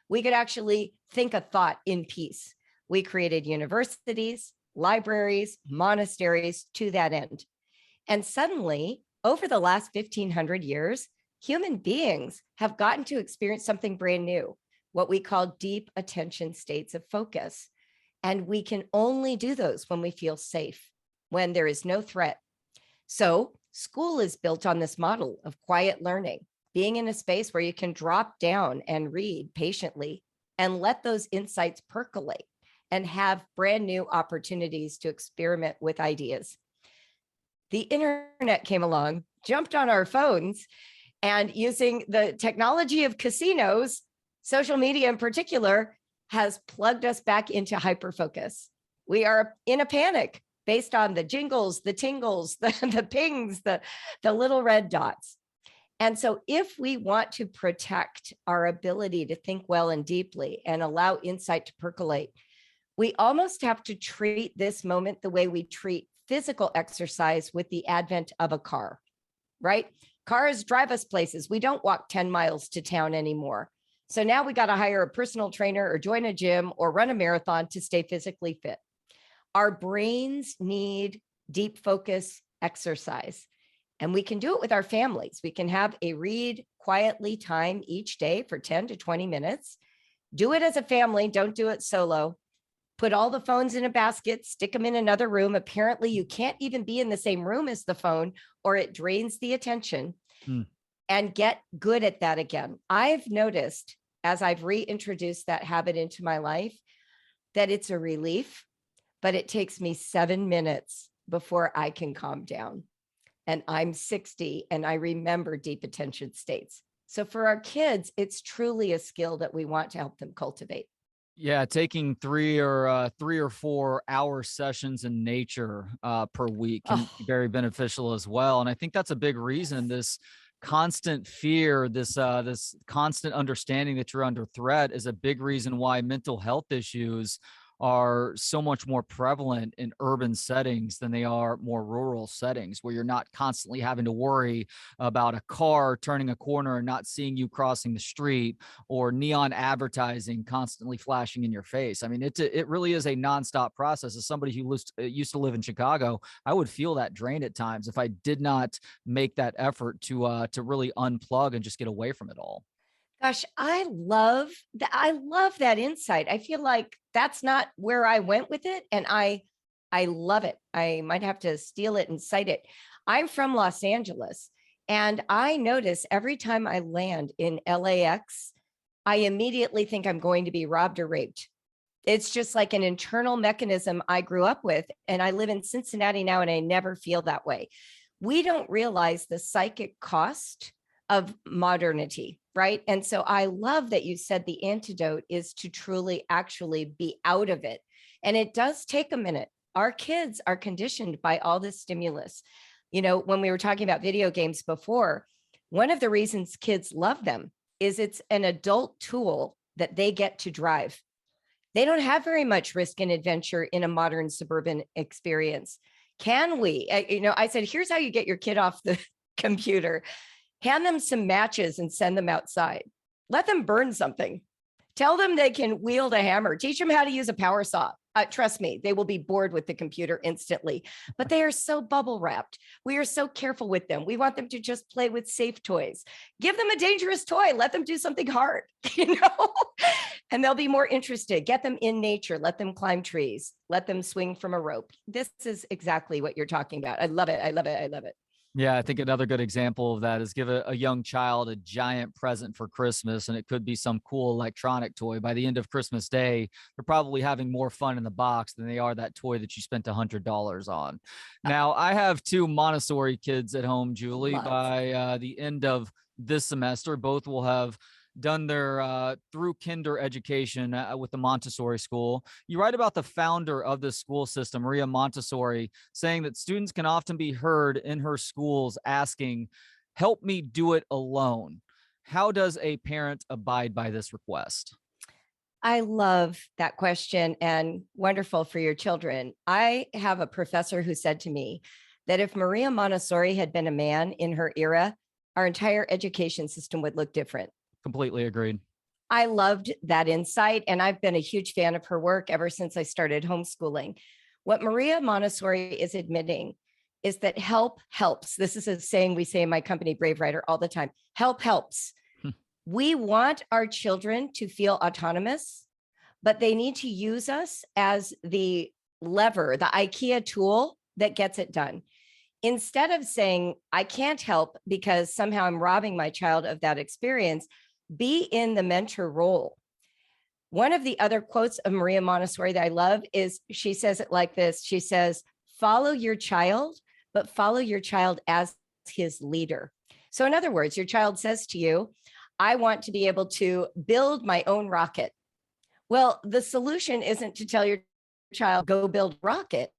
We could actually think a thought in peace. We created universities, libraries, monasteries to that end. And suddenly, over the last 1,500 years, human beings have gotten to experience something brand new, what we call deep attention states of focus. And we can only do those when we feel safe, when there is no threat. So school is built on this model of quiet learning, being in a space where you can drop down and read patiently and let those insights percolate and have brand new opportunities to experiment with ideas. The internet came along, jumped on our phones, and using the technology of casinos, social media in particular, has plugged us back into hyperfocus. We are in a panic based on the jingles, the tingles, the pings, the little red dots. And so if we want to protect our ability to think well and deeply and allow insight to percolate, we almost have to treat this moment the way we treat physical exercise with the advent of a car, right? Cars drive us places. We don't walk 10 miles to town anymore. So now we got to hire a personal trainer or join a gym or run a marathon to stay physically fit. Our brains need deep focus exercise, and we can do it with our families. We can have a read quietly time each day for 10 to 20 minutes. Do it as a family. Don't do it solo. Put all the phones in a basket, stick them in another room. Apparently, you can't even be in the same room as the phone or it drains the attention. And get good at that again. I've noticed as I've reintroduced that habit into my life that it's a relief, but it takes me 7 minutes before I can calm down. And I'm 60 and I remember deep attention states. So for our kids, it's truly a skill that we want to help them cultivate. Yeah, taking 3 or 4 hour sessions in nature per week can be very beneficial as well. And I think that's a big reason this constant fear, this constant understanding that you're under threat is a big reason why mental health issues are so much more prevalent in urban settings than they are more rural settings, where you're not constantly having to worry about a car turning a corner and not seeing you crossing the street, or neon advertising constantly flashing in your face. I mean, it really is a nonstop process. As somebody who used to live in Chicago, I would feel that drain at times if I did not make that effort to really unplug and just get away from it all. Gosh, I love that. I love that insight. I feel like that's not where I went with it. And I love it. I might have to steal it and cite it. I'm from Los Angeles, and I notice every time I land in LAX, I immediately think I'm going to be robbed or raped. It's just like an internal mechanism I grew up with. And I live in Cincinnati now, and I never feel that way. We don't realize the psychic cost of modernity, right? And so I love that you said the antidote is to truly actually be out of it. And it does take a minute. Our kids are conditioned by all this stimulus. You know, when we were talking about video games before, one of the reasons kids love them is it's an adult tool that they get to drive. They don't have very much risk and adventure in a modern suburban experience. Can we? I said, here's how you get your kid off the computer. Hand them some matches and send them outside. Let them burn something. Tell them they can wield a hammer. Teach them how to use a power saw. Trust me, they will be bored with the computer instantly, but they are so bubble wrapped. We are so careful with them. We want them to just play with safe toys. Give them a dangerous toy. Let them do something hard, and they'll be more interested. Get them in nature. Let them climb trees. Let them swing from a rope. This is exactly what you're talking about. I love it. I love it. I love it. Yeah, I think another good example of that is give a young child a giant present for Christmas, and it could be some cool electronic toy. By the end of Christmas Day, they're probably having more fun in the box than they are that toy that you spent $100 on. Now, I have 2 Montessori kids at home, Julie. Love. By the end of this semester, both will have done their through kinder education with the Montessori school. You write about the founder of this school system, Maria Montessori, saying that students can often be heard in her schools asking, "Help me do it alone." How does a parent abide by this request? I love that question, and wonderful for your children. I have a professor who said to me that if Maria Montessori had been a man in her era, our entire education system would look different. Completely agreed. I loved that insight, and I've been a huge fan of her work ever since I started homeschooling. What Maria Montessori is admitting is that help helps. This is a saying we say in my company, Brave Writer, all the time. Help helps. We want our children to feel autonomous, but they need to use us as the lever, the IKEA tool that gets it done. Instead of saying, I can't help because somehow I'm robbing my child of that experience, be in the mentor role. One of the other quotes of Maria Montessori that I love is, she says it like this. She says, follow your child, but follow your child as his leader. So in other words, your child says to you, I want to be able to build my own rocket. Well, the solution isn't to tell your child, go build a rocket.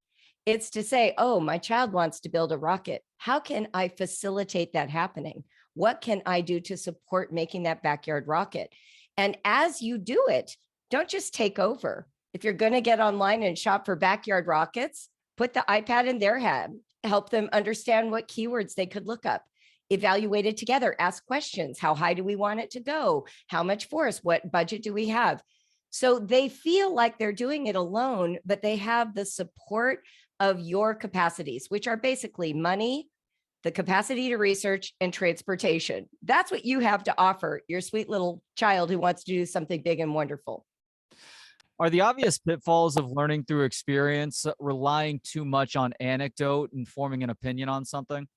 It's to say, oh, my child wants to build a rocket. How can I facilitate that happening? What can I do to support making that backyard rocket? And as you do it, don't just take over. If you're going to get online and shop for backyard rockets, put the iPad in their hand, help them understand what keywords they could look up. Evaluate it together, ask questions. How high do we want it to go? How much force? What budget do we have? So they feel like they're doing it alone, but they have the support of your capacities, which are basically money, the capacity to research, and transportation. That's what you have to offer your sweet little child who wants to do something big and wonderful. Are the obvious pitfalls of learning through experience relying too much on anecdote and forming an opinion on something?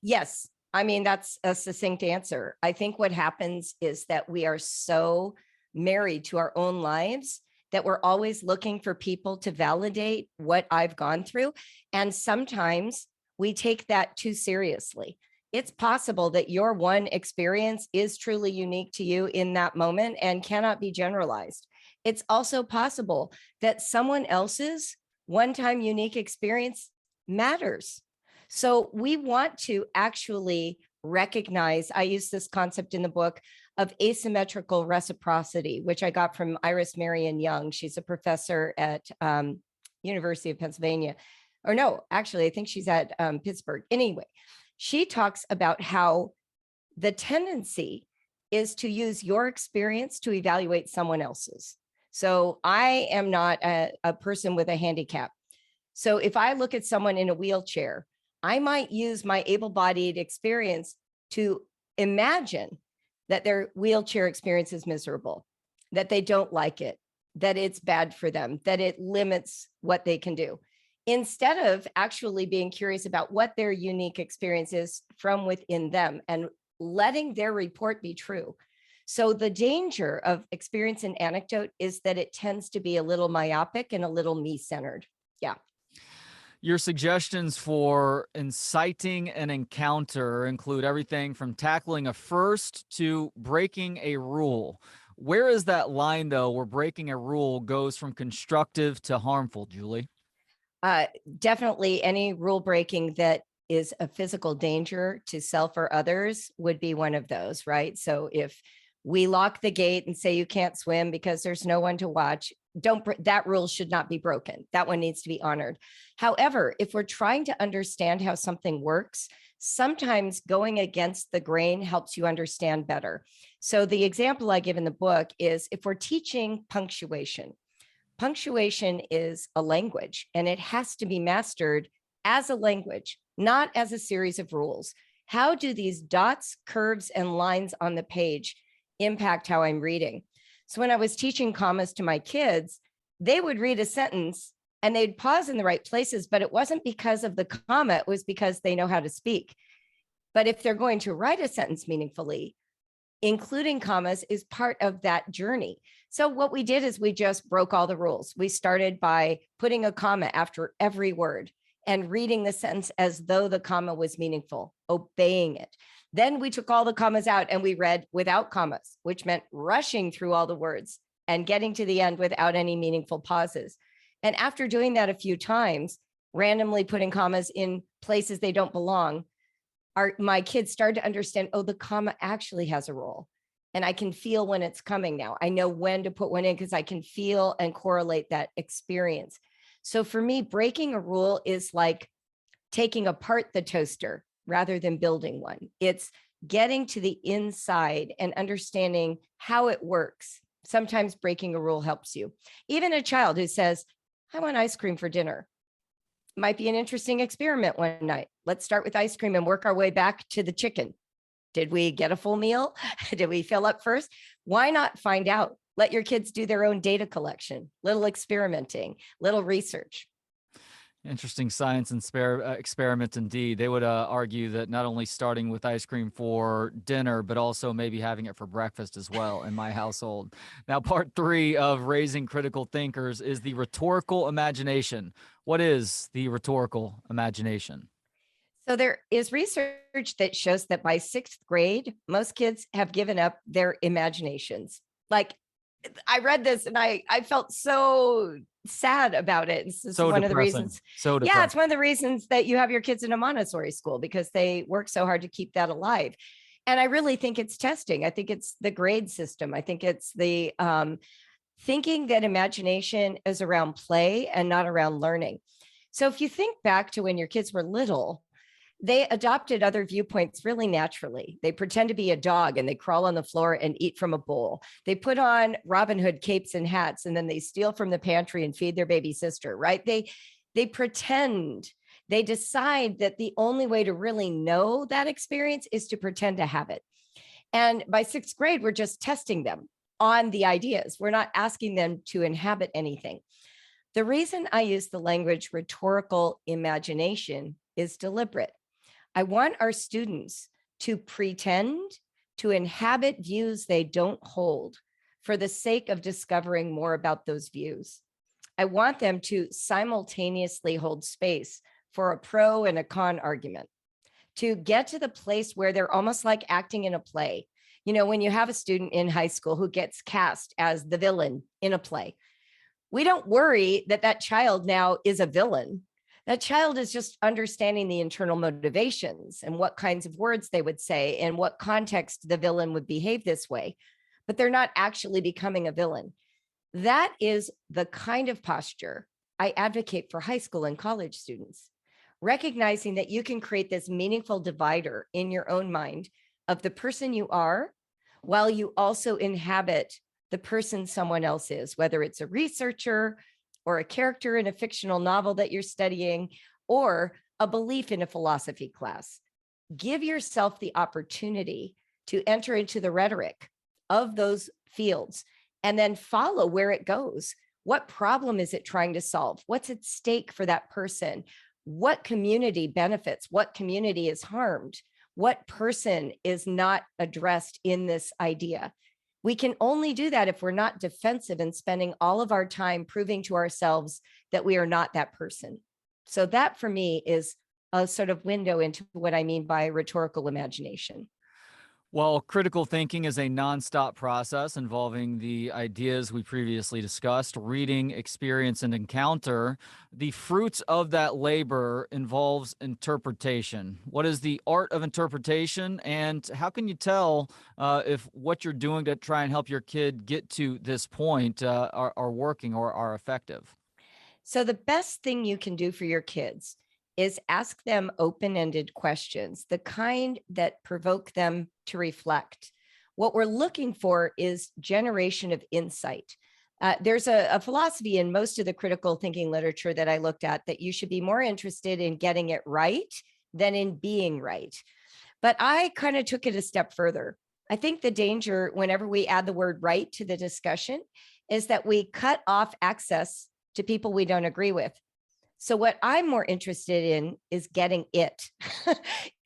Yes. I mean, that's a succinct answer. I think what happens is that we are so married to our own lives that we're always looking for people to validate what I've gone through. And sometimes we take that too seriously. It's possible that your one experience is truly unique to you in that moment and cannot be generalized. It's also possible that someone else's one-time unique experience matters. So we want to actually recognize, I use this concept in the book of asymmetrical reciprocity, which I got from Iris Marion Young. She's a professor at University of Pennsylvania. Or no, actually, I think she's at Pittsburgh. Anyway, she talks about how the tendency is to use your experience to evaluate someone else's. So I am not a person with a handicap. So if I look at someone in a wheelchair, I might use my able-bodied experience to imagine that their wheelchair experience is miserable, that they don't like it, that it's bad for them, that it limits what they can do, instead of actually being curious about what their unique experience is from within them and letting their report be true. So the danger of experience and anecdote is that it tends to be a little myopic and a little me-centered. Yeah. Your suggestions for inciting an encounter include everything from tackling a first to breaking a rule. Where is that line, though, where breaking a rule goes from constructive to harmful, Julie? Definitely any rule breaking that is a physical danger to self or others would be one of those, right? So if we lock the gate and say you can't swim because there's no one to watch, that rule should not be broken. That one needs to be honored. However, if we're trying to understand how something works, sometimes going against the grain helps you understand better. So the example I give in the book is if we're teaching punctuation, punctuation is a language and it has to be mastered as a language, not as a series of rules. How do these dots, curves, and lines on the page impact how I'm reading? So when I was teaching commas to my kids, they would read a sentence and they'd pause in the right places, but it wasn't because of the comma, it was because they know how to speak. But if they're going to write a sentence meaningfully, including commas is part of that journey. So what we did is we just broke all the rules. We started by putting a comma after every word and reading the sentence as though the comma was meaningful, obeying it. Then we took all the commas out and we read without commas, which meant rushing through all the words and getting to the end without any meaningful pauses. And after doing that a few times, randomly putting commas in places they don't belong, my kids started to understand, oh, the comma actually has a role. And I can feel when it's coming now. I know when to put one in because I can feel and correlate that experience. So for me, breaking a rule is like taking apart the toaster rather than building one. It's getting to the inside and understanding how it works. Sometimes breaking a rule helps you. Even a child who says, I want ice cream for dinner. Might be an interesting experiment one night. Let's start with ice cream and work our way back to the chicken. Did we get a full meal? Did we fill up first? Why not find out? Let your kids do their own data collection, little experimenting, little research. Interesting science and experiment indeed. They would argue that not only starting with ice cream for dinner, but also maybe having it for breakfast as well in my household. Now, part 3 of Raising Critical Thinkers is the rhetorical imagination. What is the rhetorical imagination? So there is research that shows that by 6th grade, most kids have given up their imaginations. Like, I read this and I felt so sad about it. This is So one of the depressing. reasons. So Yeah, depressing. it's one of the reasons that you have your kids in a Montessori school, because they work so hard to keep that alive. And I really think it's testing. I think it's the grade system. I think it's the thinking that imagination is around play and not around learning. So if you think back to when your kids were little, they adopted other viewpoints really naturally. They pretend to be a dog and they crawl on the floor and eat from a bowl. They put on Robin Hood capes and hats, and then they steal from the pantry and feed their baby sister, right? They pretend. They decide that the only way to really know that experience is to pretend to have it. And by 6th grade, we're just testing them on the ideas. We're not asking them to inhabit anything. The reason I use the language rhetorical imagination is deliberate. I want our students to pretend to inhabit views they don't hold for the sake of discovering more about those views. I want them to simultaneously hold space for a pro and a con argument, to get to the place where they're almost like acting in a play. You know, when you have a student in high school who gets cast as the villain in a play, we don't worry that that child now is a villain. That child is just understanding the internal motivations and what kinds of words they would say and what context the villain would behave this way, but they're not actually becoming a villain. That is the kind of posture I advocate for high school and college students, recognizing that you can create this meaningful divider in your own mind of the person you are, while you also inhabit the person someone else is, whether it's a researcher or a character in a fictional novel that you're studying, or a belief in a philosophy class. Give yourself the opportunity to enter into the rhetoric of those fields and then follow where it goes. What problem is it trying to solve? What's at stake for that person? What community benefits? What community is harmed? What person is not addressed in this idea? We can only do that if we're not defensive and spending all of our time proving to ourselves that we are not that person. So that for me is a sort of window into what I mean by rhetorical imagination. Well, critical thinking is a nonstop process involving the ideas we previously discussed, reading, experience, and encounter. The fruits of that labor involves interpretation. What is the art of interpretation, and how can you tell if what you're doing to try and help your kid get to this point are working or are effective? So the best thing you can do for your kids is ask them open-ended questions, the kind that provoke them to reflect. What we're looking for is generation of insight. There's a philosophy in most of the critical thinking literature that I looked at that you should be more interested in getting it right than in being right. But I kind of took it a step further. I think the danger whenever we add the word right to the discussion is that we cut off access to people we don't agree with. So what I'm more interested in is getting it.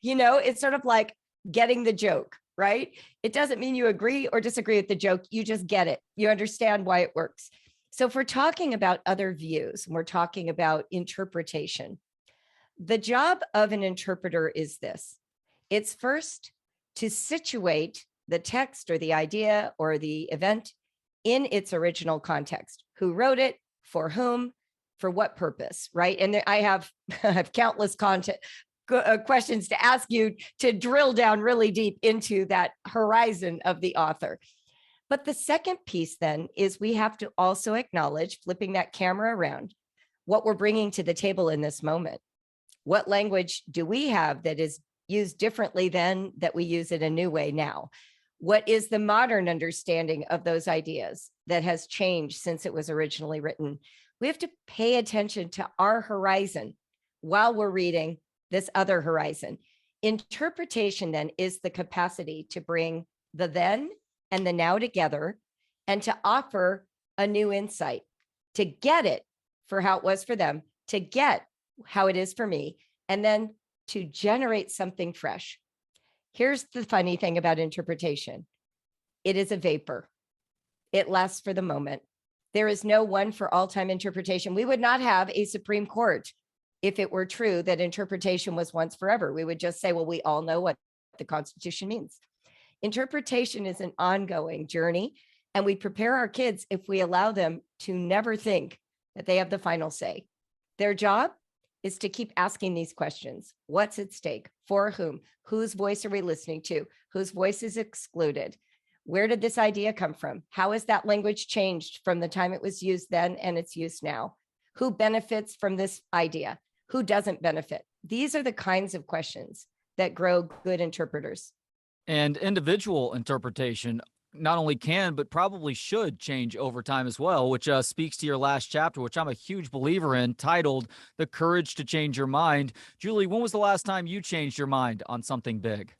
It's sort of like getting the joke, right? It doesn't mean you agree or disagree with the joke. You just get it. You understand why it works. So if we're talking about other views, and we're talking about interpretation, the job of an interpreter is this. It's first to situate the text or the idea or the event in its original context. Who wrote it? For whom? For what purpose, right? And I have countless questions to ask you to drill down really deep into that horizon of the author. But the second piece then is we have to also acknowledge, flipping that camera around, what we're bringing to the table in this moment. What language do we have that is used differently than that we use it a new way now? What is the modern understanding of those ideas that has changed since it was originally written? We have to pay attention to our horizon while we're reading this other horizon. Interpretation then is the capacity to bring the then and the now together and to offer a new insight, to get it for how it was for them, to get how it is for me, and then to generate something fresh. Here's the funny thing about interpretation. It is a vapor. It lasts for the moment. There is no one for all time interpretation. We would not have a Supreme Court if it were true that interpretation was once forever. We would just say, well, we all know what the Constitution means. Interpretation is an ongoing journey, and we prepare our kids if we allow them to never think that they have the final say. Their job is to keep asking these questions. What's at stake? For whom? Whose voice are we listening to? Whose voice is excluded? Where did this idea come from? How has that language changed from the time it was used then and it's used now? Who benefits from this idea? Who doesn't benefit? These are the kinds of questions that grow good interpreters. And individual interpretation not only can, but probably should change over time as well, which speaks to your last chapter, which I'm a huge believer in, titled The Courage to Change Your Mind. Julie, when was the last time you changed your mind on something big?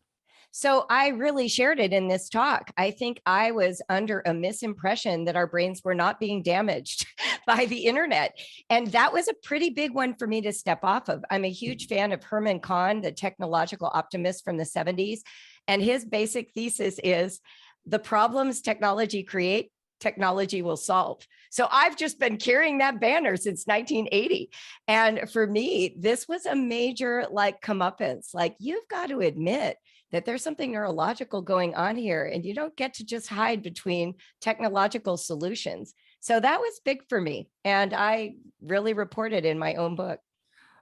So I really shared it in this talk. I think I was under a misimpression that our brains were not being damaged by the internet. And that was a pretty big one for me to step off of. I'm a huge fan of Herman Kahn, the technological optimist from the 70s. And his basic thesis is the problems technology create, technology will solve. So I've just been carrying that banner since 1980. And for me, this was a major comeuppance. You've got to admit that there's something neurological going on here, and you don't get to just hide between technological solutions. So that was big for me. And I really reported in my own book.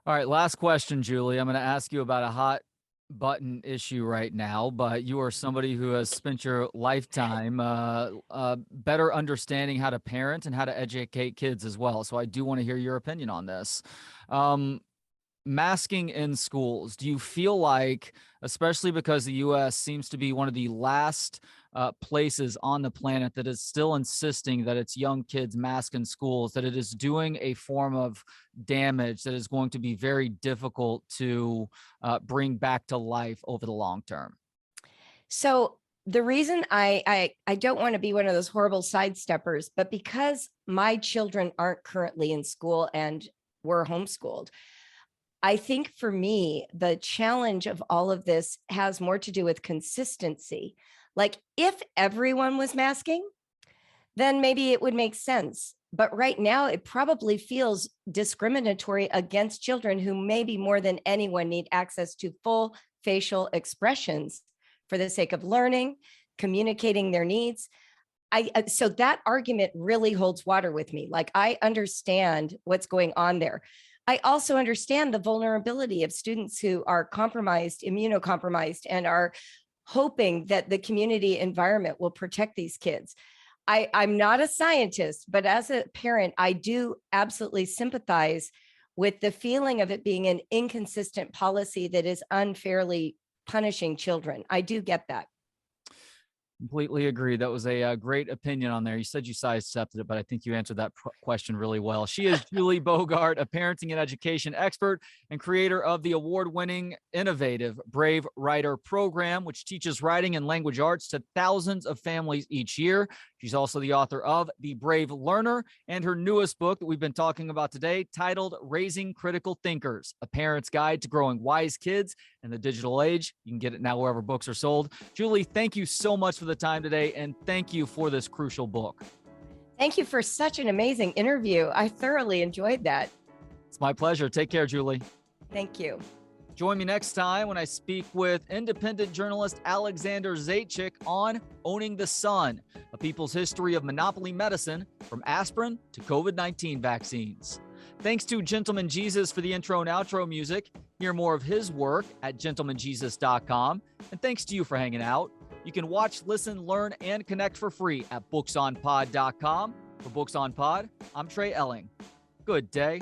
All right, last question, Julie. I'm going to ask you about a hot button issue right now, but you are somebody who has spent your lifetime better understanding how to parent and how to educate kids as well. So I do want to hear your opinion on this. Masking in schools. Do you feel like, especially because the U.S. seems to be one of the last places on the planet that is still insisting that its young kids mask in schools, that it is doing a form of damage that is going to be very difficult to bring back to life over the long term? So the reason I don't want to be one of those horrible sidesteppers, but because my children aren't currently in school and were homeschooled, I think for me, the challenge of all of this has more to do with consistency. If everyone was masking, then maybe it would make sense. But right now, it probably feels discriminatory against children who maybe more than anyone need access to full facial expressions for the sake of learning, communicating their needs. So that argument really holds water with me. I understand what's going on there. I also understand the vulnerability of students who are compromised, immunocompromised, and are hoping that the community environment will protect these kids. I'm not a scientist, but as a parent, I do absolutely sympathize with the feeling of it being an inconsistent policy that is unfairly punishing children. I do get that. Completely agree. That was a great opinion on there. You said you sidestepped it, but I think you answered that question really well. She is Julie Bogart, a parenting and education expert and creator of the award-winning, innovative Brave Writer program, which teaches writing and language arts to thousands of families each year. She's also the author of The Brave Learner and her newest book that we've been talking about today, titled Raising Critical Thinkers, A Parent's Guide to Growing Wise Kids in the Digital Age. You can get it now wherever books are sold. Julie, thank you so much for the time today, and thank you for this crucial book. Thank you for such an amazing interview. I thoroughly enjoyed that. It's my pleasure. Take care, Julie. Thank you. Join me next time when I speak with independent journalist Alexander Zaitchik on Owning the Sun, a people's history of monopoly medicine from aspirin to COVID-19 vaccines. Thanks to Gentleman Jesus for the intro and outro music. Hear more of his work at gentlemanjesus.com. And thanks to you for hanging out. You can watch, listen, learn, and connect for free at booksonpod.com. For Books on Pod, I'm Trey Elling. Good day.